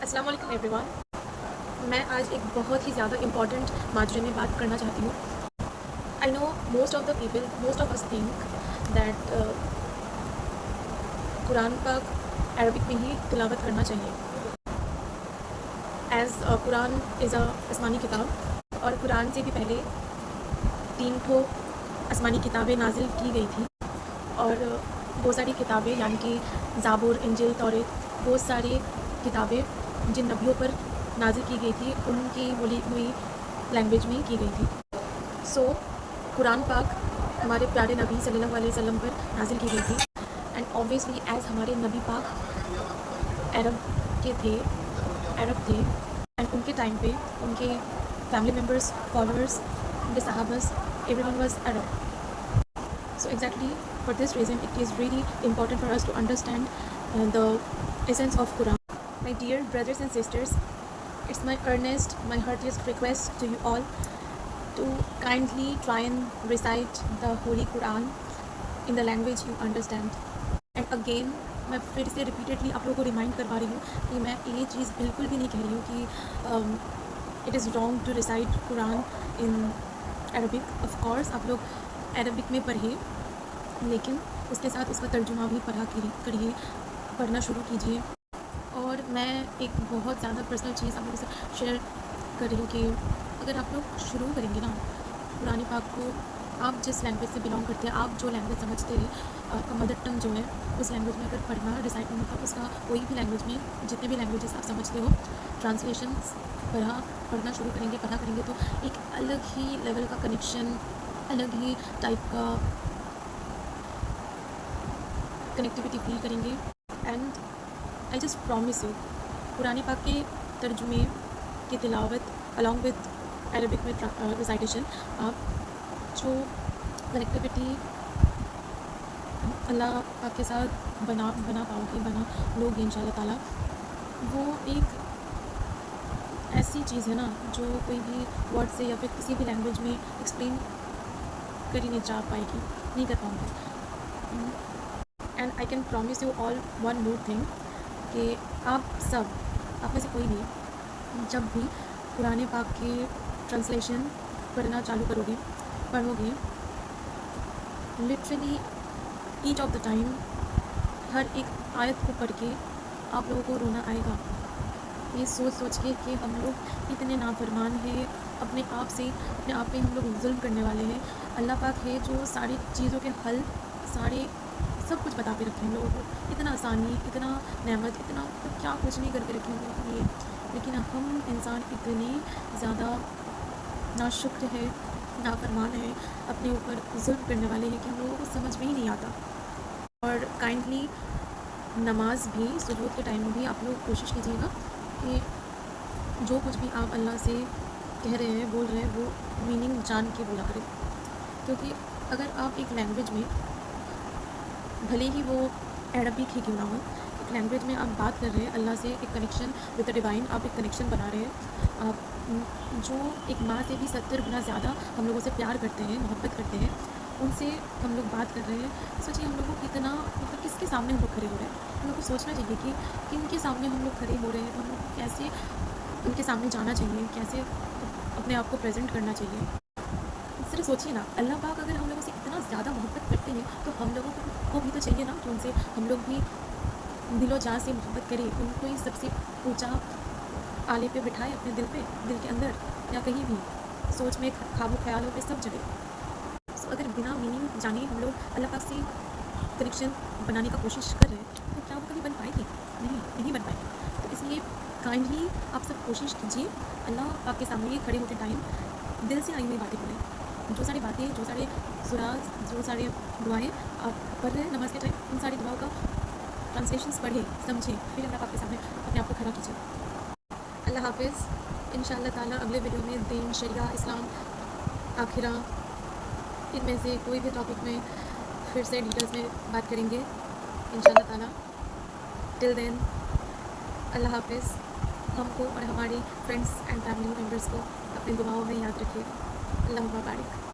السلام علیکم every one. میں آج ایک بہت ہی زیادہ امپورٹنٹ ماجرے میں بات کرنا چاہتی ہوں. I know most of the people, most of us think that Quran پاک عربک میں ہی تلاوت کرنا چاہیے, ایز قرآن از اے آسمانی کتاب, اور قرآن سے بھی پہلے 3 آسمانی کتابیں نازل کی گئی تھیں, اور بہت ساری کتابیں یعنی کہ زبور, انجیل, توریت, بہت ساری کتابیں جن نبیوں پر نازل کی گئی تھی ان کی بولی ہوئی لینگویج میں کی گئی تھی. سو قرآن پاک ہمارے پیارے نبی صلی اللہ علیہ وسلم پر نازل کی گئی تھی, اینڈ اوبویسلی ایز ہمارے نبی پاک عرب تھے, اینڈ ان کے ٹائم پہ ان کے فیملی ممبرس, فالوورس, ان کے صحابس, everyone was Arab. So exactly for this reason it is really important for us to understand the essence of Quran. My dear brothers and sisters, it's my earnest, my heartiest request to you all to kindly try and recite the Holy Quran in the language you understand. And again میں پھر سے repeatedly آپ لوگوں کو remind کروا رہی ہوں کہ میں یہ چیز بالکل بھی نہیں کہہ رہی ہوں کہ it is wrong to recite Quran in Arabic. Of course آپ لوگ عربک میں پڑھیے, لیکن اس کے ساتھ اس کا ترجمہ بھی کریے, پڑھنا شروع کیجیے. اور میں ایک بہت زیادہ پرسنل چیز آپ لوگوں سے شیئر کر رہی ہوں کہ اگر آپ لوگ شروع کریں گے نا قرآن پاک کو, آپ جس لینگویج سے بلانگ کرتے ہیں, آپ جو لینگویج سمجھتے ہیں, آپ کا مدر ٹنگ جو ہے اس لینگویج میں اگر پڑھنا ریسائٹ میں, مطلب اس کا کوئی بھی لینگویج میں جتنے بھی لینگویجز آپ سمجھتے ہو ٹرانسلیشنس پڑھنا شروع کریں گے, پڑھا کریں گے, تو ایک الگ ہی لیول کا کنیکشن, الگ ہی ٹائپ کا کنیکٹیوٹی فیل کریں گے. And I just promise you, Quran پاک کے ترجمے کی تلاوت along with عربک میں ریسائٹیشن, آپ جو کنیکٹیوٹی اللہ پاک کے ساتھ بنا لو گے ان شاء اللہ تعالیٰ, وہ ایک ایسی چیز ہے نا جو کوئی بھی ورڈ سے یا پھر کسی بھی لینگویج میں ایکسپلین کر ہی نہیں جا پائے گی, نہیں کر پاؤں گی. And I can promise you all one more thing کہ آپ میں سے کوئی بھی جب بھی قرآن پاک کے ٹرانسلیشن پڑھنا چالو پڑھو گے, literally each of the time ہر ایک آیت کو پڑھ کے آپ لوگوں کو رونا آئے گا, یہ سوچ کے کہ ہم لوگ اتنے نافرمان ہیں, اپنے آپ پہ ہم لوگ ظلم کرنے والے ہیں. اللہ پاک ہے جو ساری چیزوں کے حل, سب کچھ بتا کے رکھے ہیں لوگوں کو, اتنا آسانی, اتنا نعمت, اتنا کیا کچھ نہیں کر کے رکھے ہیں یہ, لیکن ہم انسان اتنے زیادہ ناشکر ہے, نافرمان ہے, اپنے اوپر ظلم کرنے والے ہیں کہ ہم لوگوں کو سمجھ میں ہی نہیں آتا. اور کائنڈلی نماز بھی, سجود کے ٹائم میں بھی آپ لوگ کوشش کیجیے گا کہ جو کچھ بھی آپ اللہ سے کہہ رہے ہیں, بول رہے ہیں, وہ میننگ جان کے بولا کریں. کیونکہ اگر آپ ایک لینگویج میں, بھلے ہی وہ عربک ہی کیوں نہ ہو, ایک لینگویج میں آپ بات کر رہے ہیں اللہ سے, ایک کنیکشن ود دا ڈیوائن, آپ ایک کنیکشن بنا رہے ہیں. آپ جو ایک ماں سے بھی 70 گنا زیادہ ہم لوگوں سے پیار کرتے ہیں, محبت کرتے ہیں, ان سے ہم لوگ بات کر رہے ہیں. سوچیے ہم لوگ کو کتنا, مطلب کس کے سامنے ہم لوگ کھڑے ہو رہے ہیں. ہم لوگ کو سوچنا چاہیے کہ کن کے سامنے ہم لوگ کھڑے ہو رہے ہیں, تو ہم لوگ کو کیسے ان کے سامنے جانا چاہیے, کیسے اپنے آپ کو پریزنٹ کرنا چاہیے. صرف سوچیے نا, اللہ پاک اگر ہم لوگوں سے اتنا زیادہ محبت کرتے ہیں تو ہم لوگوں کو بھی تو چاہیے نا کہ ان سے ہم لوگ بھی دل و جان سے محبت کریں, ان کو ہی سب سے اونچا آلے پہ بٹھائے, اپنے دل کے اندر یا کہیں بھی سوچ میں, خواب و خیالوں پہ, سب جگہ. سو اگر بنا میننگ جانے ہم لوگ اللہ پاک سے کنیکشن بنانے کا کوشش کر رہے ہیں تو کیا وہ کبھی بن پائے گی؟ نہیں بن پائے گی. تو اس لیے کائنڈلی آپ سب کوشش کیجیے, اللہ پاک کے سامنے کھڑے ہوتے ٹائم دل سے آئی ہوئی باتیں بولیں. جو ساری باتیں, جو سارے سراز, جو سارے دعائیں آپ پڑھ رہے ہیں نماز کے ٹائم, ان ساری دعاؤں کا ٹرانسلیشنس پڑھیں, سمجھیں, پھر اللہ پاک کے سامنے اپنے آپ کو کھڑا کیجیے. اللہ حافظ. ان شاء اللہ تعالیٰ اگلے ویڈیو میں دین, شریعہ, اسلام, آخرہ, ان میں سے کوئی بھی ٹاپک میں پھر سے ڈیٹیلس میں بات کریں گے ان شاء اللہ تعالیٰ. ٹل دین اللہ حافظ. ہم کو اور ہماری فرینڈس اینڈ فیملی ممبرس کو اپنی دعاؤں میں یاد رکھیے. اللہ مبارک.